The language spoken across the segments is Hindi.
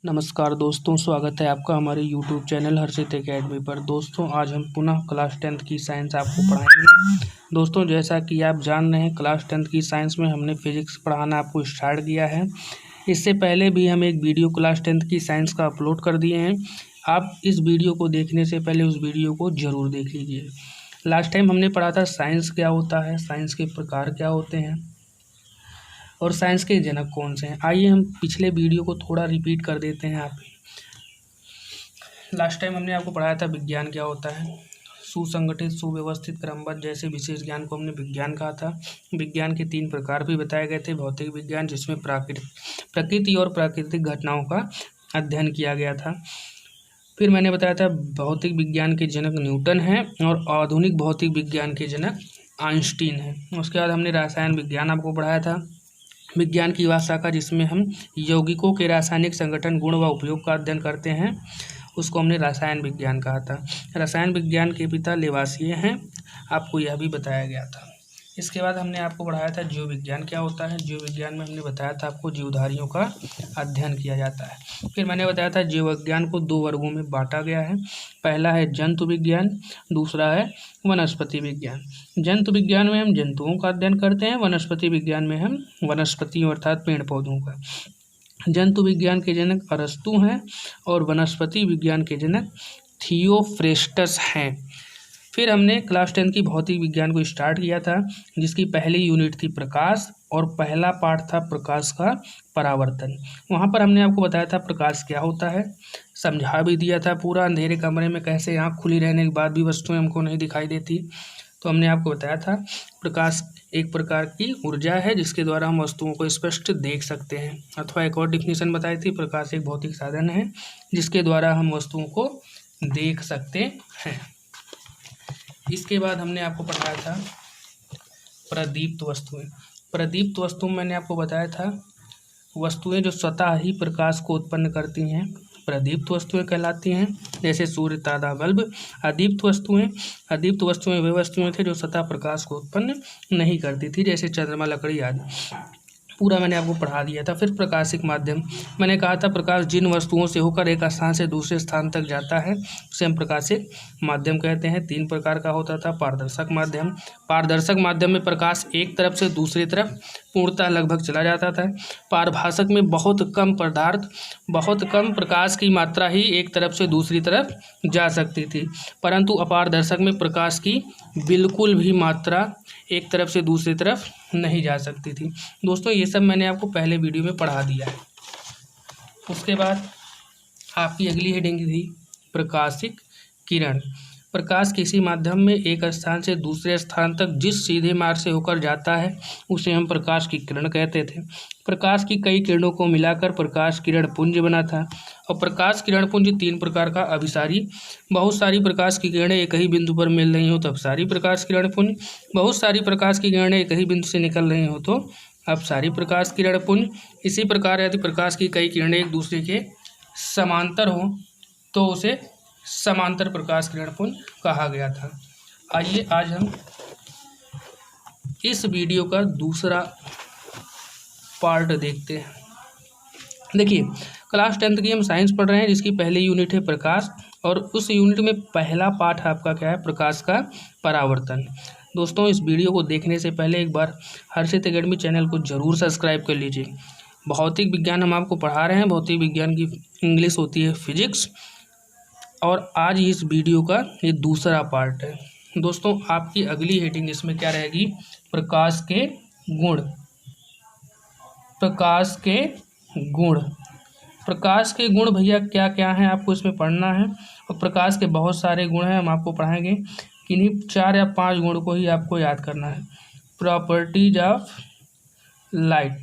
नमस्कार दोस्तों, स्वागत है आपका हमारे YouTube चैनल हर्षित एकेडमी पर। दोस्तों, आज हम पुनः क्लास 10th की साइंस आपको पढ़ाएंगे। दोस्तों, जैसा कि आप जान रहे हैं, क्लास 10th की साइंस में हमने फिजिक्स पढ़ाना आपको स्टार्ट किया है। इससे पहले भी हम एक वीडियो क्लास 10th की साइंस का अपलोड कर दिए हैं। आप इस वीडियो को देखने से पहले उस वीडियो को ज़रूर देख लीजिए। लास्ट टाइम हमने पढ़ा था साइंस क्या होता है, साइंस के प्रकार क्या होते हैं और साइंस के जनक कौन से हैं। आइए हम पिछले वीडियो को थोड़ा रिपीट कर देते हैं। आप लास्ट टाइम हमने आपको पढ़ाया था विज्ञान क्या होता है। सुसंगठित, सुव्यवस्थित, क्रमबद्ध जैसे विशेष ज्ञान को हमने विज्ञान कहा था। विज्ञान के 3 प्रकार भी बताए गए थे। भौतिक विज्ञान, जिसमें प्रकृति और प्राकृतिक घटनाओं का अध्ययन किया गया था। फिर मैंने बताया था भौतिक विज्ञान के जनक न्यूटन हैं और आधुनिक भौतिक विज्ञान के जनक आइंस्टीन हैं। उसके बाद हमने रसायन विज्ञान आपको पढ़ाया था। विज्ञान की वह शाखा जिसमें हम यौगिकों के रासायनिक संगठन, गुण व उपयोग का अध्ययन करते हैं, उसको हमने रसायन विज्ञान कहा था। रसायन विज्ञान के पिता लेवासिए हैं, आपको यह भी बताया गया था। इसके बाद हमने आपको पढ़ाया था जीव विज्ञान क्या होता है। जीव विज्ञान में हमने बताया था आपको जीवधारियों का अध्ययन किया जाता है। फिर मैंने बताया था जीव विज्ञान को 2 वर्गों में बांटा गया है। पहला है जंतु विज्ञान, दूसरा है वनस्पति विज्ञान। जंतु विज्ञान में हम जंतुओं का अध्ययन करते हैं, वनस्पति विज्ञान में हम वनस्पतियों अर्थात पेड़ पौधों का। जंतु विज्ञान के जनक अरस्तु हैं और वनस्पति विज्ञान के जनक थियोफ्रेस्टस हैं। फिर हमने क्लास 10 की भौतिक विज्ञान को स्टार्ट किया था, जिसकी पहली यूनिट थी प्रकाश और पहला पार्ट था प्रकाश का परावर्तन। वहाँ पर हमने आपको बताया था प्रकाश क्या होता है, समझा भी दिया था पूरा। अंधेरे कमरे में कैसे आँख खुली रहने के बाद भी वस्तुएं हमको नहीं दिखाई देती, तो हमने आपको बताया था प्रकाश एक प्रकार की ऊर्जा है जिसके द्वारा हम वस्तुओं को स्पष्ट देख सकते हैं। अथवा एक और डिफिनीशन बताई थी, प्रकाश एक भौतिक साधन है जिसके द्वारा हम वस्तुओं को देख सकते हैं। इसके बाद हमने आपको पढ़ाया था प्रदीप्त वस्तुएं। प्रदीप्त वस्तु में मैंने आपको बताया था वस्तुएं जो स्वतः ही प्रकाश को उत्पन्न करती हैं प्रदीप्त वस्तुएं कहलाती हैं, जैसे सूर्य, तारा, बल्ब। अदीप्त वस्तुएं वे वस्तुएं थे जो स्वतः प्रकाश को उत्पन्न नहीं करती थी, जैसे चंद्रमा, लकड़ी आदि। पूरा मैंने आपको पढ़ा दिया था। फिर प्रकाशिक माध्यम, मैंने कहा था प्रकाश जिन वस्तुओं से होकर एक स्थान से दूसरे स्थान तक जाता है उसे हम प्रकाशिक माध्यम कहते हैं। 3 प्रकार का होता था। पारदर्शक माध्यम में प्रकाश एक तरफ से दूसरी तरफ पूर्णतः लगभग चला जाता था। पारभासक में बहुत कम प्रकाश की मात्रा ही एक तरफ से दूसरी तरफ जा सकती थी, परंतु अपारदर्शक में प्रकाश की बिल्कुल भी मात्रा एक तरफ से दूसरी तरफ नहीं जा सकती थी। दोस्तों, ये सब मैंने आपको पहले वीडियो में पढ़ा दिया है। उसके बाद आपकी अगली हेडिंग थी प्रकाशिक किरण। प्रकाश किसी माध्यम में एक स्थान से दूसरे स्थान तक जिस सीधे मार्ग से होकर जाता है उसे हम प्रकाश की किरण कहते थे। प्रकाश की कई किरणों को मिलाकर प्रकाश किरण पुंज बना था। और प्रकाश किरण पुंज 3 प्रकार का अभिसारी, बहुत सारी प्रकाश की किरणें एक ही बिंदु पर मिल रही हो तो अपसारी प्रकाश किरण पुंज, बहुत सारी प्रकाश की किरणें एक ही बिंदु से निकल रही हो तो अपसारी प्रकाश किरण पुंज। इसी प्रकार यदि प्रकाश की कई किरणें एक दूसरे के समांतर हो तो उसे समांतर प्रकाश किरण पुंज कहा गया था। आइए आज हम इस वीडियो का दूसरा पार्ट देखते हैं। देखिए, क्लास 10th की हम साइंस पढ़ रहे हैं जिसकी पहली यूनिट है प्रकाश, और उस यूनिट में पहला पार्ट आपका क्या है, प्रकाश का परावर्तन। दोस्तों, इस वीडियो को देखने से पहले एक बार हर्षित एकेडमी चैनल को जरूर सब्सक्राइब कर लीजिए। भौतिक विज्ञान हम आपको पढ़ा रहे हैं, भौतिक विज्ञान की इंग्लिश होती है फिजिक्स, और आज इस वीडियो का ये दूसरा पार्ट है। दोस्तों, आपकी अगली हेडिंग इसमें क्या रहेगी, प्रकाश के गुण। प्रकाश के गुण भैया क्या क्या हैं आपको इसमें पढ़ना है। और प्रकाश के बहुत सारे गुण हैं, हम आपको पढ़ाएंगे। किन्हीं 4 या 5 गुण को ही आपको याद करना है। प्रॉपर्टीज ऑफ लाइट,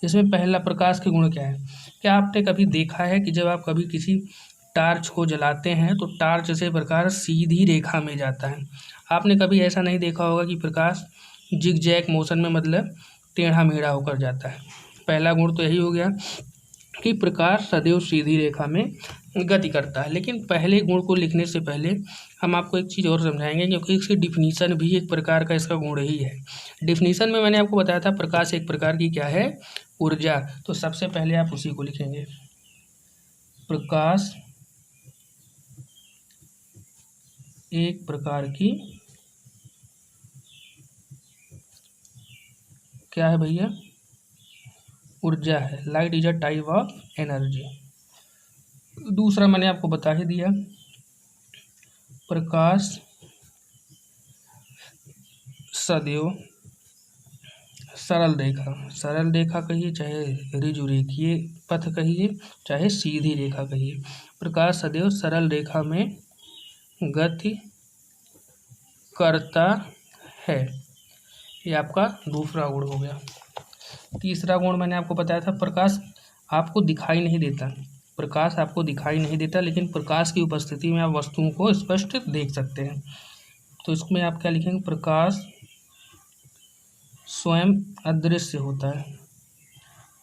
इसमें पहला प्रकाश के गुण क्या है। क्या आपने कभी देखा है कि जब आप कभी किसी टार्च को जलाते हैं तो टार्च से प्रकाश सीधी रेखा में जाता है। आपने कभी ऐसा नहीं देखा होगा कि प्रकाश जिगजैग मोशन में, मतलब टेढ़ा मेढ़ा होकर जाता है। पहला गुण तो यही हो गया कि प्रकाश सदैव सीधी रेखा में गति करता है। लेकिन पहले गुण को लिखने से पहले हम आपको एक चीज़ और समझाएंगे, क्योंकि इसकी डिफिनीशन भी एक प्रकार का इसका गुण ही है। डिफिनीशन में मैंने आपको बताया था प्रकाश एक प्रकार की क्या है, ऊर्जा। तो सबसे पहले आप उसी को लिखेंगे। प्रकाश एक प्रकार की क्या है भैया, ऊर्जा है। Light is a type of energy. दूसरा मैंने आपको बता ही दिया, प्रकाश सदैव सरल रेखा कहिए, चाहे ऋजुरेखीय पथ कहिए, चाहे सीधी रेखा कहिए, प्रकाश सदैव सरल रेखा में गति करता है। ये आपका दूसरा गुण हो गया। तीसरा गुण मैंने आपको बताया था, प्रकाश आपको दिखाई नहीं देता। प्रकाश आपको दिखाई नहीं देता, लेकिन प्रकाश की उपस्थिति में आप वस्तुओं को स्पष्ट देख सकते हैं। तो इसमें आप क्या लिखेंगे, प्रकाश स्वयं अदृश्य होता है।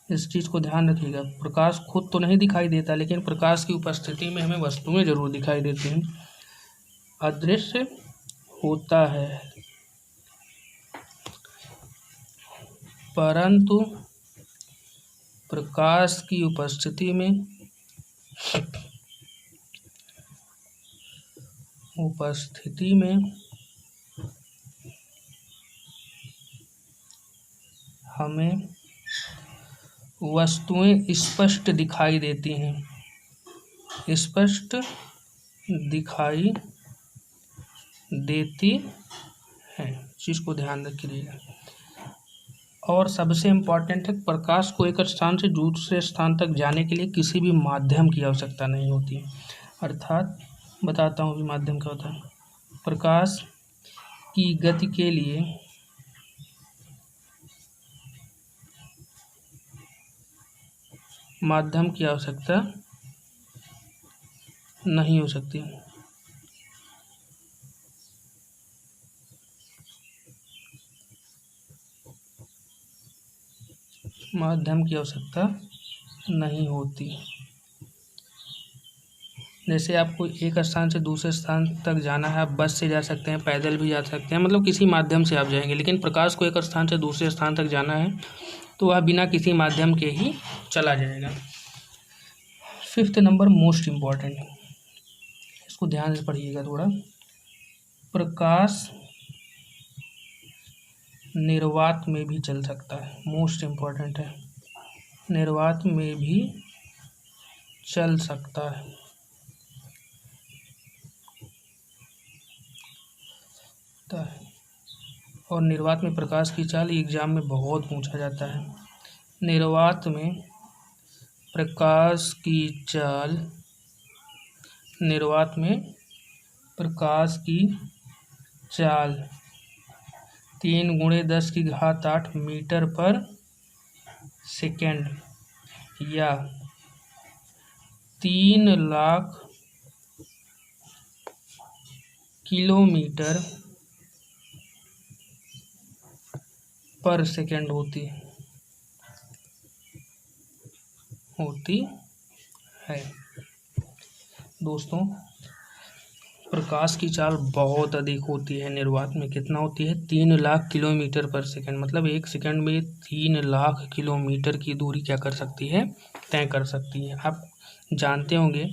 इस चीज़ को ध्यान रखिएगा, प्रकाश खुद तो नहीं दिखाई देता, लेकिन प्रकाश की उपस्थिति में हमें वस्तुएं जरूर दिखाई देती हैं। अदृश्य होता है, परंतु प्रकाश की उपस्थिति में हमें वस्तुएं स्पष्ट दिखाई देती हैं, स्पष्ट दिखाई देती हैं। चीज़ को ध्यान रखिएगा। और सबसे इम्पॉर्टेंट है, प्रकाश को एक स्थान से दूसरे स्थान तक जाने के लिए किसी भी माध्यम की आवश्यकता नहीं होती। अर्थात बताता हूँ भी माध्यम क्या होता है। प्रकाश की गति के लिए माध्यम की आवश्यकता नहीं हो सकती। माध्यम की आवश्यकता नहीं होती। जैसे आपको एक स्थान से दूसरे स्थान तक जाना है, आप बस से जा सकते हैं, पैदल भी जा सकते हैं, मतलब किसी माध्यम से आप जाएंगे। लेकिन प्रकाश को एक स्थान से दूसरे स्थान तक जाना है तो वह बिना किसी माध्यम के ही चला जाएगा। 5th नंबर मोस्ट इम्पॉर्टेंट, इसको ध्यान से पढ़िएगा थोड़ा। प्रकाश निर्वात में भी चल सकता है, मोस्ट इम्पॉर्टेंट है, निर्वात में भी चल सकता है। और निर्वात में प्रकाश की चाल एग्जाम में बहुत पूछा जाता है। निर्वात में प्रकाश की चाल, निर्वात में प्रकाश की चाल 3 × 10⁸ मीटर पर सेकेंड या 3 लाख किलोमीटर पर सेकेंड होती है। दोस्तों, प्रकाश की चाल बहुत अधिक होती है निर्वात में। कितना होती है, 3 लाख किलोमीटर पर सेकेंड, मतलब 1 सेकेंड में 3 लाख किलोमीटर की दूरी क्या कर सकती है, तय कर सकती है। आप जानते होंगे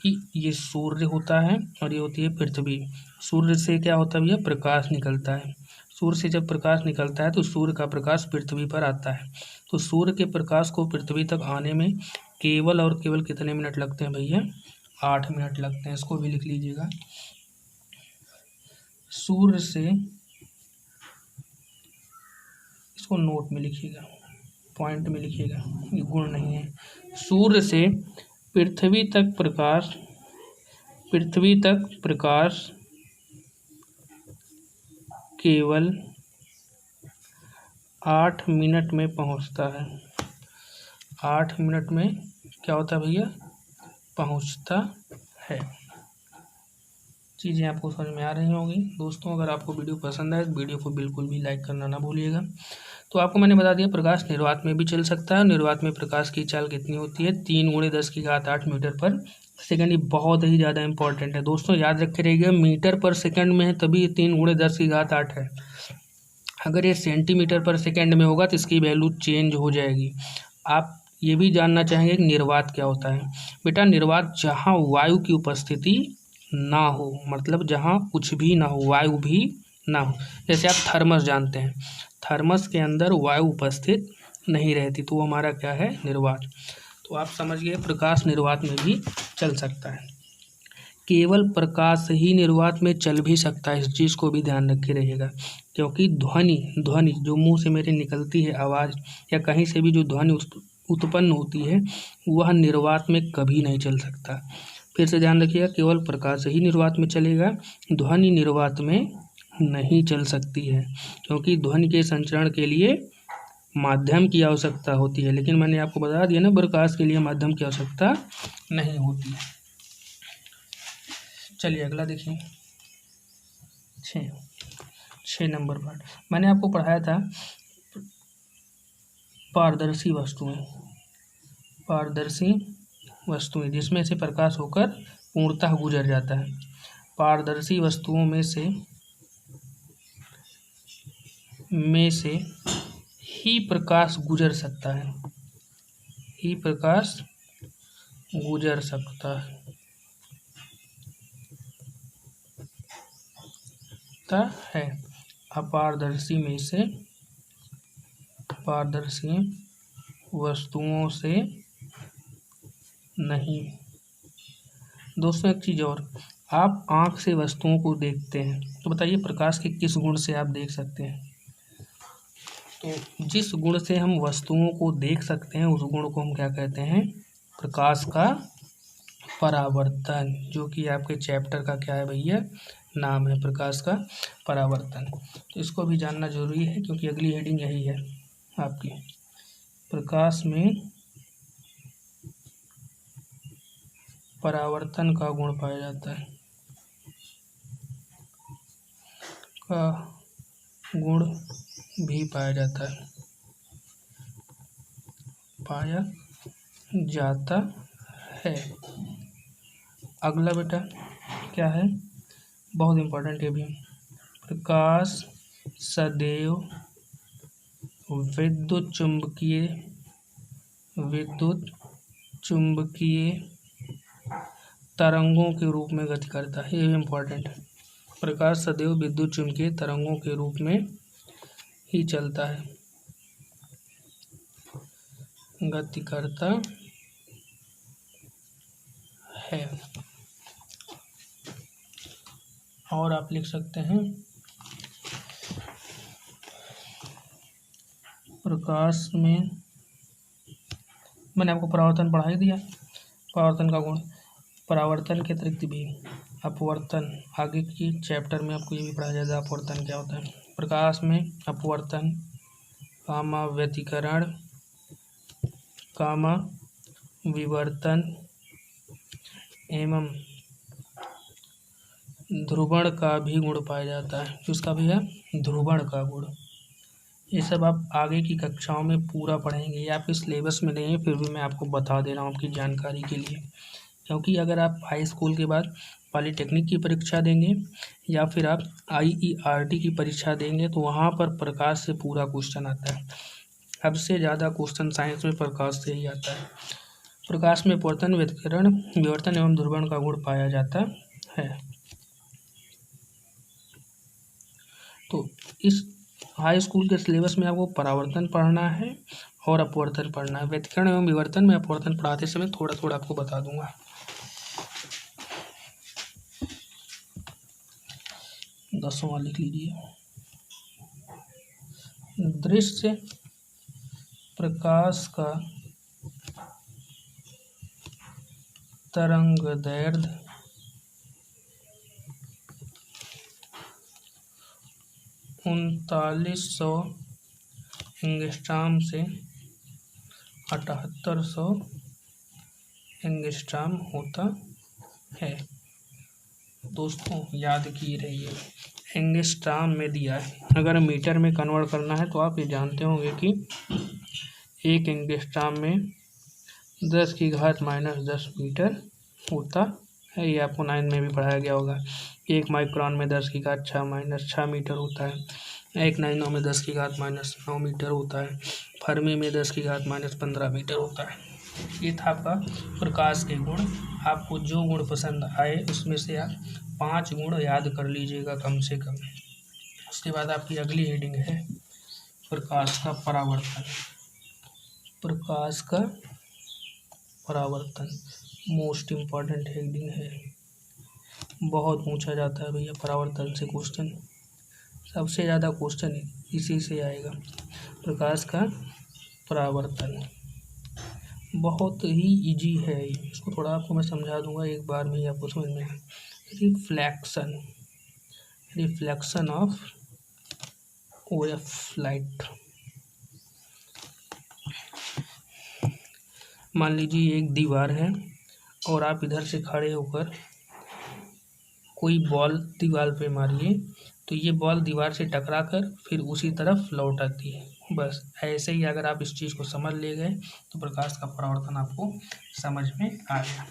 कि ये सूर्य होता है और ये होती है पृथ्वी। सूर्य से क्या होता है भैया, प्रकाश निकलता है। सूर्य से जब प्रकाश निकलता है तो सूर्य का प्रकाश पृथ्वी पर आता है। तो सूर्य के प्रकाश को पृथ्वी तक आने में केवल और केवल कितने मिनट लगते हैं भैया, 8 मिनट लगते हैं। इसको भी लिख लीजिएगा। सूर्य से, इसको नोट में लिखिएगा, पॉइंट में लिखिएगा, ये गुण नहीं है। सूर्य से पृथ्वी तक प्रकाश केवल 8 मिनट में पहुंचता है। 8 मिनट में क्या होता है भैया, पहुंचता है। चीज़ें आपको समझ में आ रही होंगी। दोस्तों, अगर आपको वीडियो पसंद आए तो वीडियो को बिल्कुल भी लाइक करना ना भूलिएगा। तो आपको मैंने बता दिया, प्रकाश निर्वात में भी चल सकता है। निर्वात में प्रकाश की चाल कितनी होती है, 3 × 10⁸ मीटर पर सेकेंड। ये बहुत ही ज़्यादा इंपॉर्टेंट है दोस्तों, याद रखे रहिएगा। मीटर पर सेकेंड में है तभी 3 × 10⁸ है। अगर ये सेंटीमीटर पर सेकेंड में होगा तो इसकी वैल्यू चेंज हो जाएगी। आप ये भी जानना चाहेंगे कि निर्वात क्या होता है। बेटा निर्वात जहाँ वायु की उपस्थिति ना हो, मतलब जहाँ कुछ भी ना हो, वायु भी ना हो। जैसे आप थर्मस जानते हैं, थर्मस के अंदर वायु उपस्थित नहीं रहती, तो वो हमारा क्या है, निर्वात। तो आप समझ गए प्रकाश निर्वात में भी चल सकता है। केवल प्रकाश ही निर्वात में चल भी सकता है, इस चीज़ को भी ध्यान रखे रहिएगा, क्योंकि ध्वनि जो मुंह से मेरे निकलती है आवाज़, या कहीं से भी जो ध्वनि उत्पन्न होती है, वह निर्वात में कभी नहीं चल सकता। फिर से ध्यान रखिएगा, केवल प्रकाश ही निर्वात में चलेगा, ध्वनि निर्वात में नहीं चल सकती है, क्योंकि ध्वनि के संचरण के लिए माध्यम की आवश्यकता होती है। लेकिन मैंने आपको बता दिया ना, प्रकाश के लिए माध्यम की आवश्यकता नहीं होती है। चलिए अगला देखिए, 6 नंबर पार्ट मैंने आपको पढ़ाया था पारदर्शी वस्तुएं जिसमें से प्रकाश होकर पूर्णतः गुजर जाता है। पारदर्शी वस्तुओं में से ही प्रकाश गुजर सकता है, है। अपारदर्शी में से, पारदर्शी वस्तुओं से नहीं। दोस्तों एक चीज़ और, आप आँख से वस्तुओं को देखते हैं, तो बताइए प्रकाश के किस गुण से आप देख सकते हैं? तो जिस गुण से हम वस्तुओं को देख सकते हैं, उस गुण को हम क्या कहते हैं? प्रकाश का परावर्तन, जो कि आपके चैप्टर का क्या है भैया, नाम है, प्रकाश का परावर्तन। तो इसको भी जानना जरूरी है, क्योंकि अगली हेडिंग यही है आपकी, प्रकाश में परावर्तन का गुण पाया जाता है, का गुण भी पाया जाता है। अगला बेटा क्या है, बहुत इम्पोर्टेंट है भी, प्रकाश सदैव विद्युत चुंबकीय तरंगों के रूप में गति करता है। ये इम्पोर्टेंट है, प्रकाश सदैव विद्युत चुंबकीय तरंगों के रूप में ही चलता है, गति करता है। और आप लिख सकते हैं, प्रकाश में, मैंने आपको परावर्तन पढ़ा ही दिया, परावर्तन का गुण, परावर्तन के अतिरिक्त भी अपवर्तन, आगे की चैप्टर में आपको ये भी पढ़ाया जाएगा अपवर्तन क्या होता है। प्रकाश में अपवर्तन, कामा व्यतिकरण, कामा विवर्तन एवं ध्रुवण का भी गुण पाया जाता है। किसका भी है? ध्रुवण का गुण। ये सब आप आगे की कक्षाओं में पूरा पढ़ेंगे, ये आपके सिलेबस में नहीं है, फिर भी मैं आपको बता दे रहा हूँ आपकी जानकारी के लिए, क्योंकि अगर आप हाई स्कूल के बाद पॉलीटेक्निक की परीक्षा देंगे या फिर आप IERT की परीक्षा देंगे, तो वहाँ पर प्रकाश से पूरा क्वेश्चन आता है। सबसे ज़्यादा क्वेश्चन साइंस में प्रकाश से ही आता है। प्रकाश में अपवर्तन, व्यतिकरण, विवर्तन एवं ध्रुवण का गुण पाया जाता है। तो इस हाई स्कूल के सिलेबस में आपको परावर्तन पढ़ना है और अपवर्तन पढ़ना है। व्यतिकरण एवं विवर्तन में अपवर्तन पढ़ाते समय थोड़ा थोड़ा आपको बता दूंगा। दसवां लिख लीजिए, दृश्य प्रकाश का तरंगदैर्घ्य 3900 एंगस्ट्रॉम से 7800 एंगस्ट्रॉम होता है। दोस्तों याद किए रहिए, एंगस्ट्रॉम में दिया है, अगर मीटर में कन्वर्ट करना है तो आप ये जानते होंगे कि 1 एंगस्ट्रॉम में 10⁻⁻10 मीटर होता है। ये आपको 9 में भी पढ़ाया गया होगा। 1 माइक्रोन में 10⁻⁻6 मीटर होता है। एक 9 में 10⁻⁻9 मीटर होता है। फर्मी में 10⁻⁻15 मीटर होता है। ये था आपका प्रकाश के गुण। आपको जो गुण पसंद आए उसमें से आप 5 गुण याद कर लीजिएगा कम से कम। उसके बाद आपकी अगली हेडिंग है प्रकाश का परावर्तन। प्रकाश का परावर्तन मोस्ट इम्पॉर्टेंट हेडिंग है, बहुत पूछा जाता है भैया परावर्तन से क्वेश्चन, सबसे ज़्यादा क्वेश्चन इसी से आएगा। प्रकाश का परावर्तन बहुत ही इजी है, इसको थोड़ा आपको मैं समझा दूंगा एक बार में ही आपको समझ में आए। Reflection of OF light. मान लीजिए एक दीवार है और आप इधर से खड़े होकर कोई बॉल दीवार पे मारिए तो ये बॉल दीवार से टकरा कर फिर उसी तरफ लौट आती है। बस ऐसे ही अगर आप इस चीज़ को समझ ले गए तो प्रकाश का परावर्तन आपको समझ में आ गया।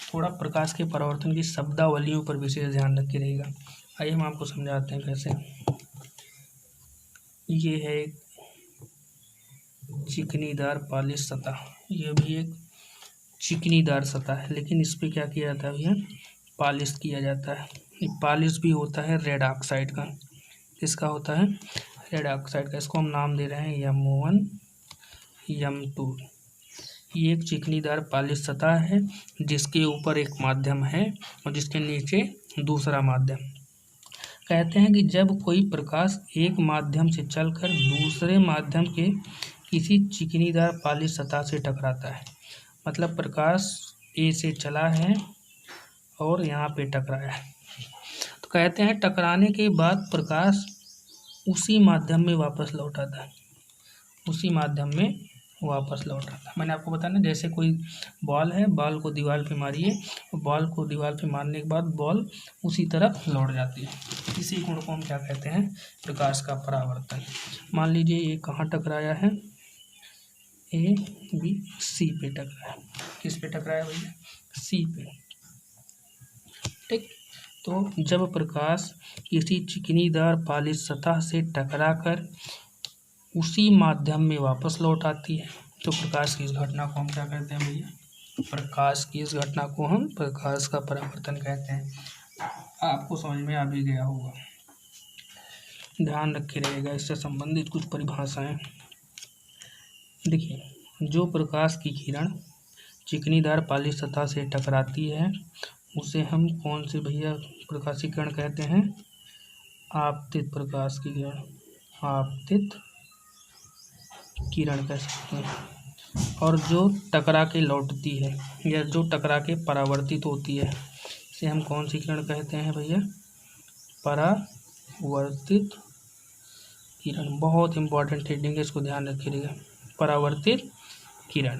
थोड़ा प्रकाश के परावर्तन की शब्दावलियों पर विशेष ध्यान रखे रहेगा। आइए हम आपको समझाते हैं कैसे। ये है एक चिकनीदार पॉलिश सतह, यह भी एक चिकनीदार सतह है, लेकिन इस पर क्या किया जाता है भैया, पॉलिश किया जाता है। पॉलिश भी होता है रेड ऑक्साइड का। किसका होता है, रेड ऑक्साइड का। इसको हम नाम दे रहे हैं M1 M2। ये एक चिकनीदार पॉलिश सतह है जिसके ऊपर एक माध्यम है और जिसके नीचे दूसरा माध्यम। कहते हैं कि जब कोई प्रकाश एक माध्यम से चलकर दूसरे माध्यम के किसी चिकनीदार पॉलिश सतह से टकराता है, मतलब प्रकाश A से चला है और यहाँ पे टकराया है, तो कहते हैं टकराने के बाद प्रकाश उसी माध्यम में वापस लौट आता है, उसी माध्यम में वापस लौट आता है। मैंने आपको बताया ना, जैसे कोई बॉल है, बॉल को दीवार पे मारिए, बॉल को दीवार पे मारने के बाद बॉल उसी तरफ लौट जाती है। इसी गुण को हम क्या कहते हैं, प्रकाश का परावर्तन। मान लीजिए ये कहाँ टकराया है, A B C पे टकराया। किस पे टकराया भैया, C पे। ठीक, तो जब प्रकाश किसी चिकनीदार पॉलिश सतह से टकराकर उसी माध्यम में वापस लौट आती है तो प्रकाश की इस घटना को हम क्या कहते हैं भैया, प्रकाश की इस घटना को हम प्रकाश का परावर्तन कहते हैं। आपको समझ में आ भी गया होगा, ध्यान रखे रहेगा इससे संबंधित कुछ परिभाषाएं। देखिए, जो प्रकाश की किरण चिकनीदार पॉलिश सतह से टकराती है उसे हम कौन से भैया प्रकाशीय किरण कहते हैं, आपतित प्रकाश की किरण, आपतित किरण कह सकते हैं। और जो टकरा के लौटती है या जो टकरा के परावर्तित होती है इसे हम कौन सी किरण कहते हैं भैया, परावर्तित किरण। बहुत इंपॉर्टेंट हेडिंग है, इसको ध्यान रखिएगा। परावर्तित किरण,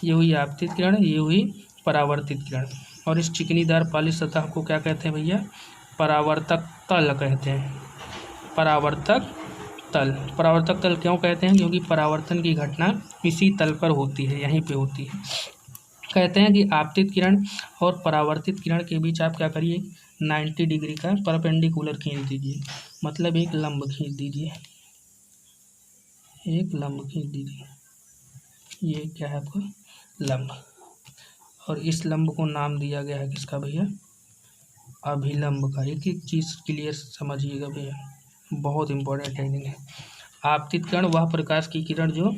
ये हुई आपतित किरण, ये हुई परावर्तित किरण। और इस चिकनीदार पॉलिश सतह को क्या कहते हैं भैया, परावर्तक तल कहते हैं। परावर्तक तल, परावर्तक तल क्यों कहते हैं, क्योंकि परावर्तन की घटना इसी तल पर होती है, यहीं पे होती है। कहते हैं कि आपतित किरण और परावर्तित किरण के बीच आप क्या करिए, 90 डिग्री का परपेंडिकुलर खींच दीजिए, मतलब एक लंब खींच दीजिए, एक लंब खींच दीजिए। ये क्या है आपका लंब, और इस लंब को नाम दिया गया है किसका भैया, अभिलंब का। एक एक चीज़ क्लियर समझिएगा भैया, बहुत इंपॉर्टेंट हेडिंग है। आपतित किरण वह प्रकाश की किरण जो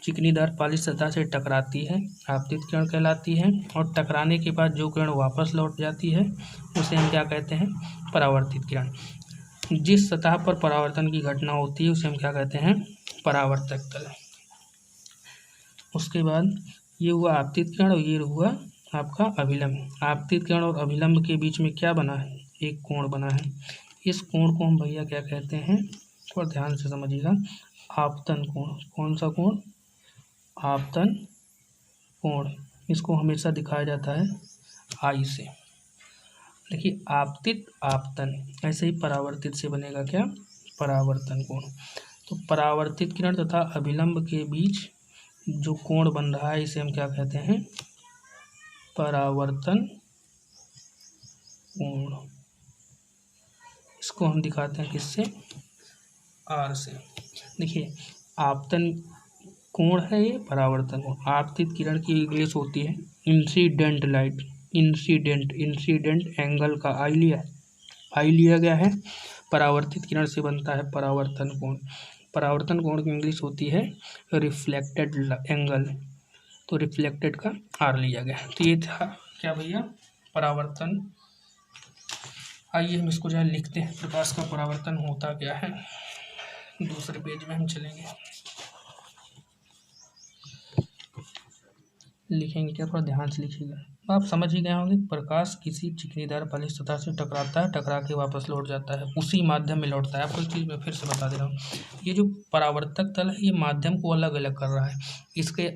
चिकनीदार पॉलिश सतह से टकराती है, आपतित किरण कहलाती है। और टकराने के बाद जो किरण वापस लौट जाती है उसे हम क्या कहते हैं, परावर्तित किरण। जिस सतह पर परावर्तन की घटना होती है उसे हम क्या कहते हैं, परावर्तक तल। उसके बाद ये हुआ आपतित किरण और ये हुआ आपका अभिलंब। आपतित किरण और अभिलंब के बीच में क्या बना है, एक कोण बना है। इस कोण को हम भैया क्या कहते हैं, थोड़ा ध्यान से समझिएगा, आपतन कोण। कौन सा कोण, आपतन कोण। इसको हमेशा दिखाया जाता है आई से। देखिए, आपतित आपतन, ऐसे ही परावर्तित से बनेगा क्या, परावर्तन कोण। तो परावर्तित किरण तथा अभिलंब के बीच जो कोण बन रहा है इसे हम क्या कहते हैं, परावर्तन कोण। इसको हम दिखाते हैं किससे, आर से। देखिए आपतन कोण है ये, परावर्तन कोण। आपतित किरण की इंग्लिश होती है इंसिडेंट लाइट, इंसिडेंट एंगल का आई लिया गया है। परावर्तित किरण से बनता है परावर्तन कोण। परावर्तन कोण की इंग्लिश होती है रिफ्लेक्टेड एंगल, तो रिफ्लेक्टेड का आर लिया गया। तो ये था क्या भैया, परावर्तन। आइए हम इसको जो है लिखते हैं, प्रकाश का परावर्तन होता क्या है। दूसरे पेज में हम चलेंगे, लिखेंगे क्या, थोड़ा ध्यान से लिखिएगा। आप समझ ही गए होंगे, प्रकाश किसी चिकनीदार पॉलिश सतह से टकराता है, टकरा के वापस लौट जाता है, उसी माध्यम में लौटता है। आपको एक चीज़ मैं फिर से बता दे रहा हूँ, ये जो परावर्तक तल है ये माध्यम को अलग अलग कर रहा है। इसके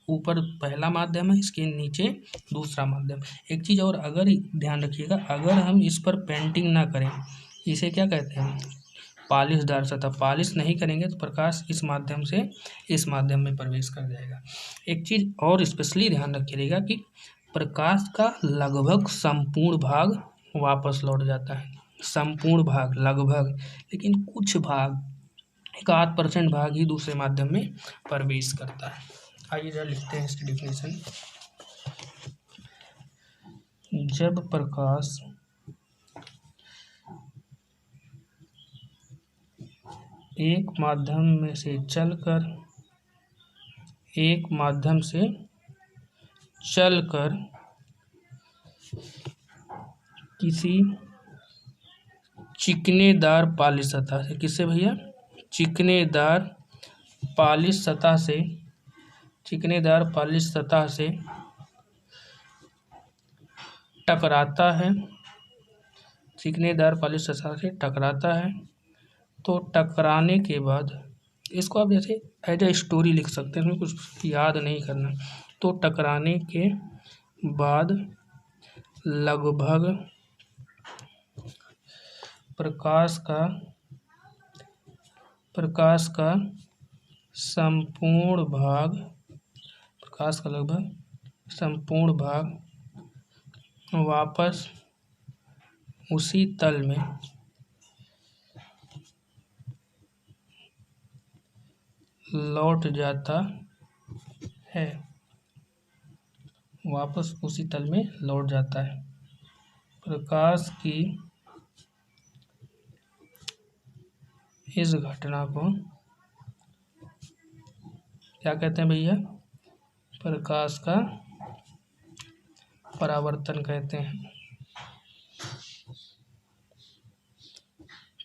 ऊपर पहला माध्यम है, इसके नीचे दूसरा माध्यम। एक चीज़ और अगर ध्यान रखिएगा, अगर हम इस पर पेंटिंग ना करें, इसे क्या कहते हैं, पॉलिशदार सतह, पॉलिश नहीं करेंगे तो प्रकाश इस माध्यम से इस माध्यम में प्रवेश कर जाएगा। एक चीज़ और स्पेशली ध्यान रखिएगा कि प्रकाश का लगभग संपूर्ण भाग वापस लौट जाता है, संपूर्ण भाग लगभग, लेकिन कुछ भाग 1-8% भाग ही दूसरे माध्यम में प्रवेश करता है। आइए जरा लिखते हैं इसकी डिफिनेशन। जब प्रकाश एक माध्यम में से चलकर किसी चिकनेदार पॉलिश सतह से, किससे भैया, चिकनेदार पॉलिश सतह से टकराता है, चिकनेदार पॉलिश सतह से टकराता है, तो टकराने के बाद, इसको आप जैसे एज ए स्टोरी लिख सकते हैं, कुछ याद नहीं करना। तो टकराने के बाद लगभग प्रकाश का संपूर्ण भाग वापस उसी तल में लौट जाता है, वापस उसी तल में लौट जाता है। प्रकाश की इस घटना को क्या कहते हैं भैया, प्रकाश का परावर्तन कहते हैं।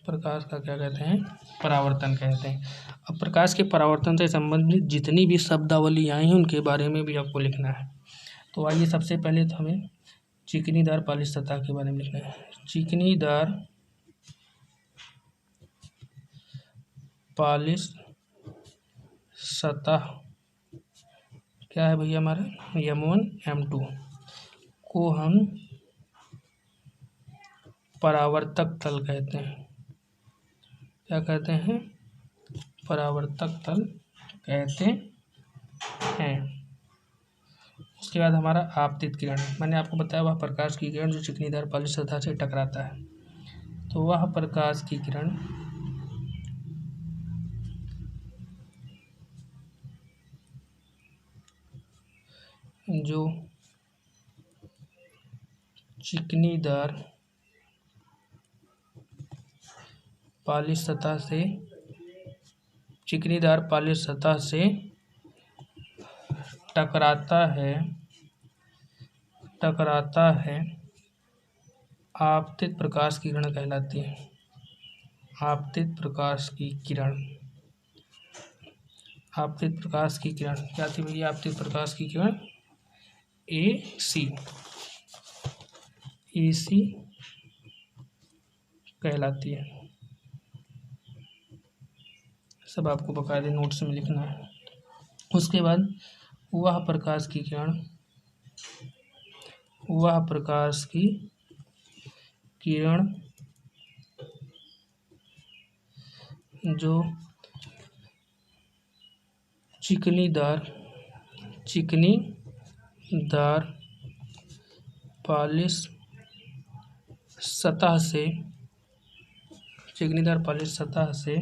प्रकाश का क्या कहते हैं, परावर्तन कहते हैं। अब प्रकाश के परावर्तन से संबंधित जितनी भी शब्दावली आई हैं उनके बारे में भी आपको लिखना है। तो आइए सबसे पहले तो हमें चिकनीदार पॉलिश सतह के बारे में लिखना है। चिकनीदार पॉलिश सतह क्या है भैया, हमारा M1 M2 को हम परावर्तक तल कहते हैं। क्या कहते हैं, परावर्तक तल कहते हैं। उसके बाद हमारा आपतित किरण, मैंने आपको बताया वह प्रकाश की किरण जो चिकनीदार पॉलिश सतह से टकराता है। तो वह प्रकाश की किरण जो चिकनीदार पॉलिश सतह से टकराता है आपतित प्रकाश की किरण कहलाती है। आपतित प्रकाश की किरण क्या थी भैया, आपतित प्रकाश की किरण AC कहलाती है। सब आपको बकायदे नोट्स में लिखना है। उसके बाद वह प्रकाश की किरण जो चिकनीदार पॉलिश सतह से चिकनीदार पॉलिश सतह से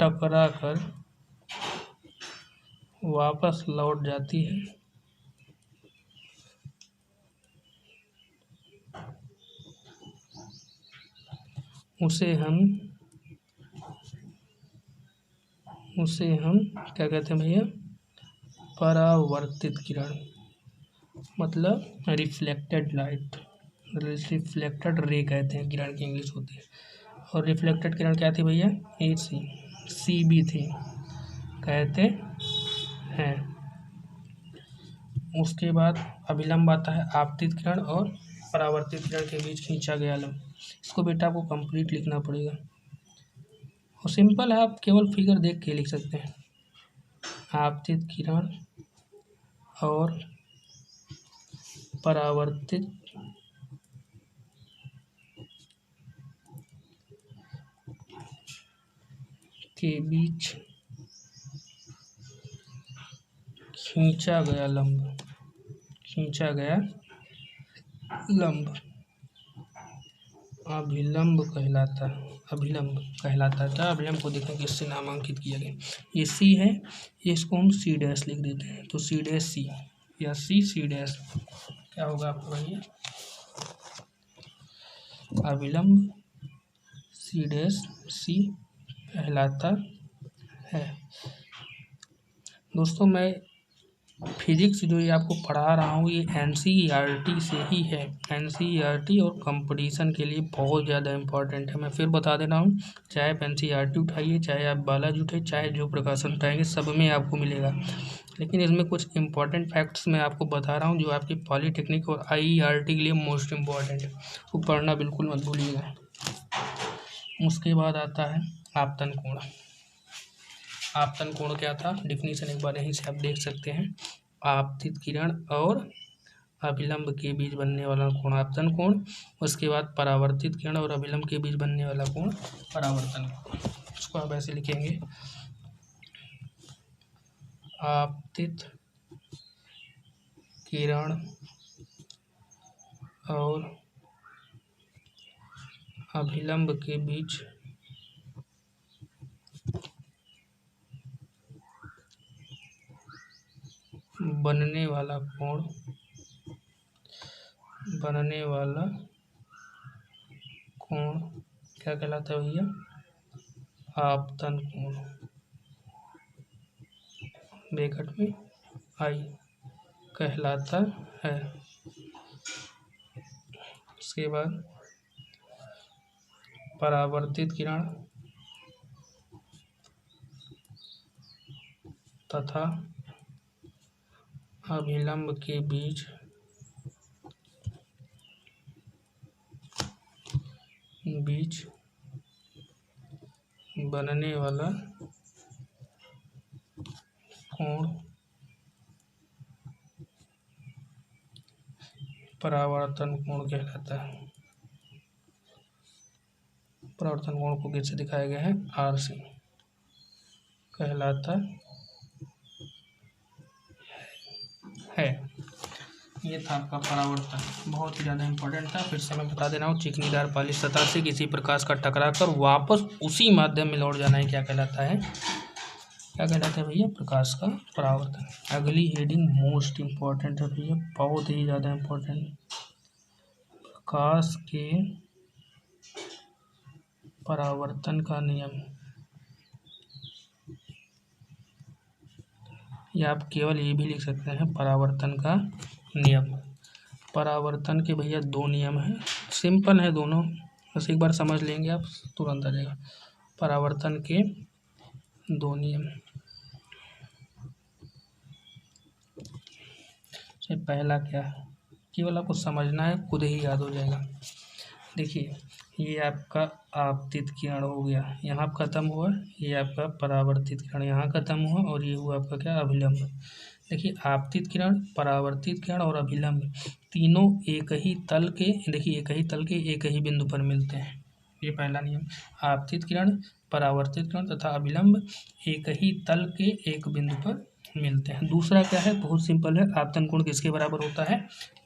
टकराकर वापस लौट जाती है, उसे हम क्या कहते हैं भैया? परावर्तित किरण, मतलब रिफ्लेक्टेड लाइट, रिफ्लेक्टेड रे कहते हैं, किरण की इंग्लिश होती है। और रिफ्लेक्टेड किरण क्या थी भैया? सी बी थी कहते हैं। उसके बाद अभिलंब आता है, आपतित किरण और परावर्तित किरण के बीच खींचा गया लंब। इसको बेटा आपको कंप्लीट लिखना पड़ेगा, और सिंपल है, आप केवल फिगर देख के लिख सकते हैं। आपतित किरण और परावर्तित के बीच खींचा गया लंब अभिलंब कहलाता है। तो अभिलंब को देखेंगे, इससे नामांकित किया गया। ये सी है, इसको हम सी डैश लिख देते हैं, तो सी डैश सी या सी डैश क्या होगा आपका भैया? अभिलंब सी डैश सी कहलाता है। दोस्तों, मैं फिजिक्स जो ये आपको पढ़ा रहा हूँ, ये एनसीईआरटी से ही है। एनसीईआरटी और कंपटीशन के लिए बहुत ज़्यादा इम्पोर्टेंट है। मैं फिर बता दे रहा हूँ, चाहे आप एनसीईआरटी उठाइए, चाहे आप बालाजी उठाइए, चाहे जो प्रकाशन उठाएंगे, सब में आपको मिलेगा। लेकिन इसमें कुछ इंपॉर्टेंट फैक्ट्स मैं आपको बता रहा हूँ, जो आपकी पॉलीटेक्निक और आईईआरटी के लिए मोस्ट इम्पॉर्टेंट है, वो पढ़ना बिल्कुल मत भूलिएगा। उसके बाद आता है आपतन कोण। आपतन कोण क्या था? डिफिनीशन एक बार यहीं से आप देख सकते हैं। आपतित किरण और अभिलंब के बीच बनने वाला कोण आपतन कोण। उसके बाद परावर्तित किरण और अभिलंब के बीच बनने वाला कोण परावर्तन कोण। उसको आप ऐसे लिखेंगे, आपतित किरण और अभिलंब के बीच बनने वाला कोण क्या कहलाता है भैया? आपतन कोण, ब्रैकेट में आई कहलाता है। उसके बाद परावर्तित किरण तथा अभिलंब के बीच बनने वाला कोण परावर्तन कोण कहलाता है। परावर्तन कोण को कैसे दिखाया गया है? आर से कहलाता है। ये था आपका परावर्तन, बहुत ही ज़्यादा इंपॉर्टेंट था। फिर से मैं बता दे रहा हूँ, चिकनीदार पॉलिश सतह से किसी प्रकाश का टकराकर वापस उसी माध्यम में लौट जाना है, क्या कहलाता है? क्या कहलाता है भैया? प्रकाश का परावर्तन। अगली हेडिंग मोस्ट इम्पॉर्टेंट है भैया, बहुत ही ज़्यादा इम्पोर्टेंट। प्रकाश के परावर्तन का नियम, या आप केवल ये भी लिख सकते हैं, परावर्तन का नियम। परावर्तन के भैया दो नियम हैं, सिंपल है दोनों, बस एक बार समझ लेंगे आप तुरंत आ जाएगा। परावर्तन के दो नियम, पहला क्या है, केवल आपको समझना है, खुद ही याद हो जाएगा। देखिए, ये आपका आपतित किरण हो गया, यहाँ खत्म हुआ। ये आपका परावर्तित किरण यहाँ खत्म हुआ, और ये हुआ आपका क्या? अभिलंब। देखिए, आपतित किरण, परावर्तित किरण और अभिलंब तीनों एक ही तल के, देखिए एक ही तल के एक ही बिंदु पर मिलते हैं। ये पहला नियम। आपतित किरण, परावर्तित किरण तथा अभिलंब एक ही तल के एक बिंदु पर मिलते हैं। दूसरा क्या है? बहुत सिंपल है, आपतन कोण किसके बराबर होता है?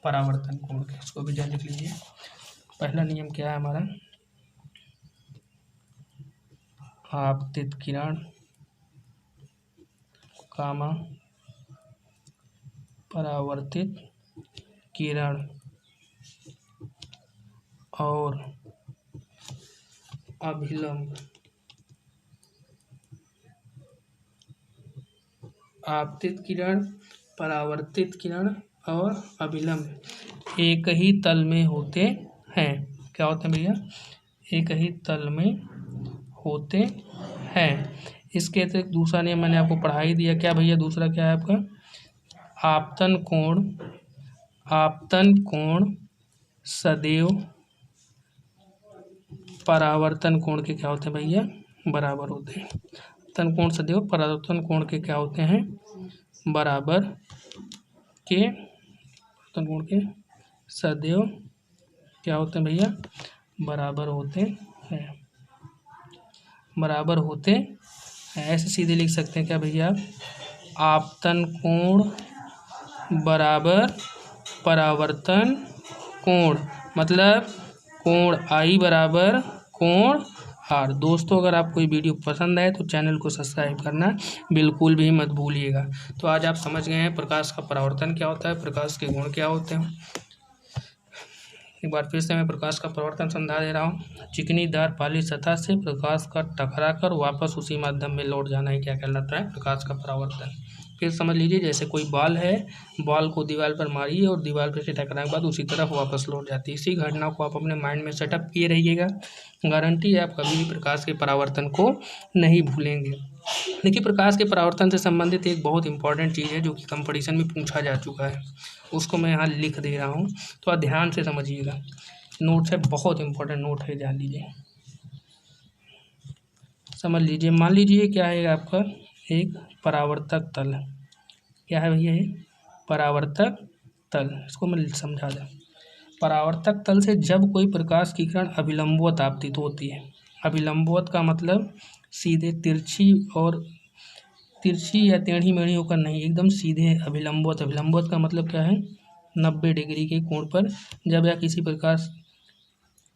परावर्तन कोण के। इसको भी ध्यान लिख लीजिए। पहला नियम क्या है हमारा? आपतित किरण कामा परावर्तित किरण और अभिलंब आपतित किरण, परावर्तित किरण और अभिलंब एक ही तल में होते हैं। क्या होते हैं भैया? एक ही तल में होते हैं। इसके अतिरिक्त दूसरा नियम मैंने आपको पढ़ा ही दिया। क्या भैया दूसरा क्या है आपका? आपतन कोण सदैव परावर्तन कोण के क्या होते हैं भैया? बराबर होते हैं। आपतन कोण सदैव परावर्तन कोण के क्या होते हैं? बराबर के। आपतन कोण के सदैव क्या होते हैं भैया? बराबर होते हैं। बराबर होते हैं। ऐसे सीधे लिख सकते हैं क्या भैया? आपतन कोण बराबर परावर्तन कोण, मतलब कोण आई बराबर कोण आर। दोस्तों अगर आपको ये वीडियो पसंद आए तो चैनल को सब्सक्राइब करना बिल्कुल भी मत भूलिएगा। तो आज आप समझ गए हैं प्रकाश का परावर्तन क्या होता है, प्रकाश के गुण क्या होते हैं। एक बार फिर से मैं प्रकाश का परावर्तन समझा दे रहा हूँ। चिकनीदार पॉलिश सतह से प्रकाश का टकराकर वापस उसी माध्यम में लौट जाना ही क्या कहलाता है? प्रकाश का परावर्तन। फिर समझ लीजिए, जैसे कोई बॉल है, बॉल को दीवार पर मारिए और दीवार पर से टकराने के बाद उसी तरफ वापस लौट जाती है। इसी घटना को आप अपने माइंड में सेटअप किए रहिएगा। गारंटी है आप कभी भी प्रकाश के परावर्तन को नहीं भूलेंगे। देखिए, प्रकाश के परावर्तन से संबंधित एक बहुत इंपॉर्टेंट चीज़ है जो कि कंपटीशन में पूछा जा चुका है, उसको मैं यहाँ लिख दे रहा हूँ, तो आप ध्यान से समझिएगा। नोट्स है, बहुत इंपॉर्टेंट नोट है, ध्यान लीजिए, समझ लीजिए। मान लीजिए क्या है आपका? एक परावर्तक तल। क्या है भैया? ये परावर्तक तल। इसको मैं समझा दूँ। परावर्तक तल से जब कोई प्रकाश की किरण अभिलंबवत आपतित होती है, अभिलंबवत का मतलब सीधे तिरछी और तिरछी या टेढ़ी मेढ़ी होकर नहीं, एकदम सीधे अभिलंबवत। अभिलंबवत का मतलब क्या है? 90 डिग्री के कोण पर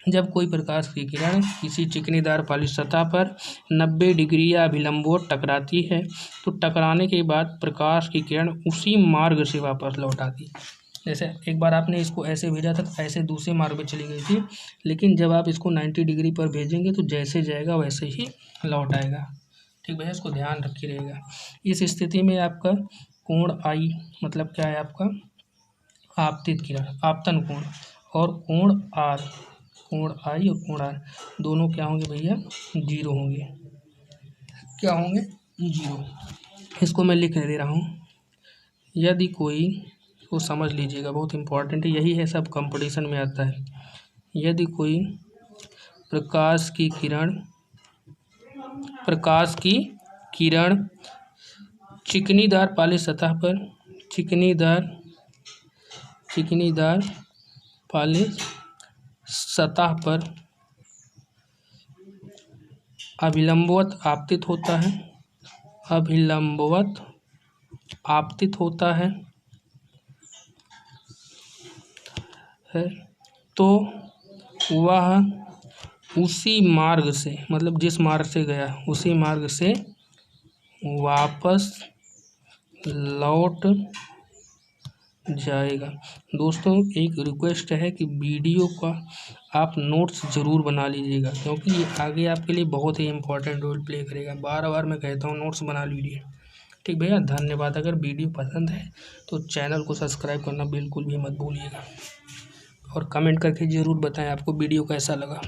जब कोई प्रकाश की किरण किसी चिकनीदार पॉलिश सतह पर 90 डिग्री या अभिलंबवत टकराती है, तो टकराने के बाद प्रकाश की किरण उसी मार्ग से वापस लौट आती है। जैसे एक बार आपने इसको ऐसे भेजा था, ऐसे दूसरे मार्ग पे चली गई थी, लेकिन जब आप इसको 90 डिग्री पर भेजेंगे तो जैसे जाएगा वैसे ही लौट आएगा। ठीक भैया, इसको ध्यान रखिए रहेगा। इस स्थिति में आपका कोण आई मतलब क्या है आपका? आपतित किरण, आपतन कोण, और कोण आर, कोण आई और कोण आर दोनों क्या होंगे भैया? जीरो होंगे। क्या होंगे? जीरो। इसको मैं लिख दे रहा हूँ। यदि कोई, को समझ लीजिएगा, बहुत इंपॉर्टेंट है, यही है, सब कंपटीशन में आता है। यदि कोई प्रकाश की किरण चिकनीदार पॉलिश सतह पर, चिकनीदार पॉलिश सतह पर अभिलंबवत आपतित होता है, अभिलंबवत आपतित होता है तो वह उसी मार्ग से, मतलब जिस मार्ग से गया उसी मार्ग से वापस लौट जाएगा। दोस्तों एक रिक्वेस्ट है कि वीडियो का आप नोट्स ज़रूर बना लीजिएगा, क्योंकि ये आगे आपके लिए बहुत ही इंपॉर्टेंट रोल प्ले करेगा। बार बार मैं कहता हूँ नोट्स बना लीजिए। ठीक भैया, धन्यवाद। अगर वीडियो पसंद है तो चैनल को सब्सक्राइब करना बिल्कुल भी मत भूलिएगा, और कमेंट करके ज़रूर बताएं आपको वीडियो कैसा लगा।